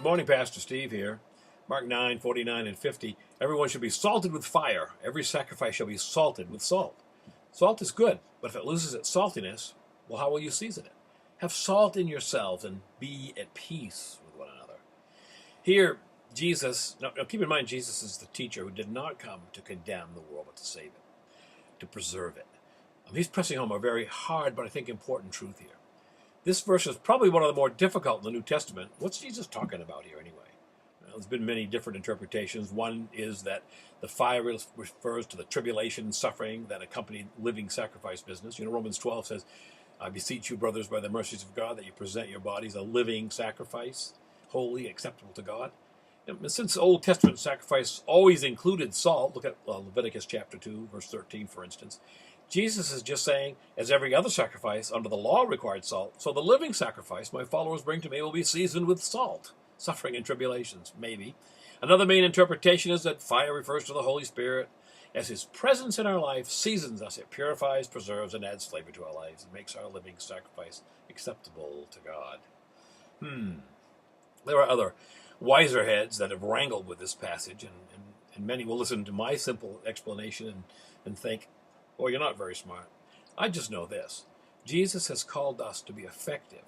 Good morning, Pastor Steve here. Mark 9:49 and 50. Everyone should be salted with fire. Every sacrifice shall be salted with salt. Salt is good, but if it loses its saltiness, well, how will you season it? Have salt in yourselves and be at peace with one another. Here, Jesus, now keep in mind, Jesus is the teacher who did not come to condemn the world, but to save it, to preserve it. He's pressing home a very hard, but I think important truth here. This verse is probably one of the more difficult in the New Testament. What's Jesus talking about here anyway? Well, there's been many different interpretations. One is that the fire refers to the tribulation and suffering that accompanied living sacrifice business. Romans 12 says, I beseech you, brothers, by the mercies of God, that you present your bodies a living sacrifice, holy, acceptable to God. And since Old Testament sacrifice always included salt, look at Leviticus chapter 2, verse 13, for instance. Jesus is just saying, as every other sacrifice under the law required salt, so the living sacrifice my followers bring to me will be seasoned with salt, suffering and tribulations, maybe. Another main interpretation is that fire refers to the Holy Spirit. As his presence in our life seasons us, it purifies, preserves, and adds flavor to our lives and makes our living sacrifice acceptable to God. There are other wiser heads that have wrangled with this passage, and many will listen to my simple explanation and think, well, you're not very smart. I just know this. Jesus has called us to be effective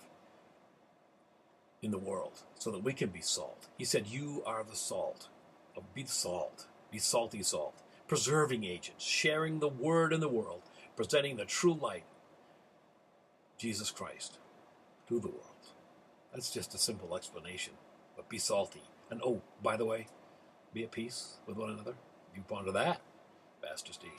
in the world so that we can be salt. He said, you are the salt. Be salt. Be salty salt. Preserving agents, sharing the word in the world, presenting the true light, Jesus Christ, to the world. That's just a simple explanation. But be salty. And oh, by the way, be at peace with one another. You ponder that, Pastor Steve.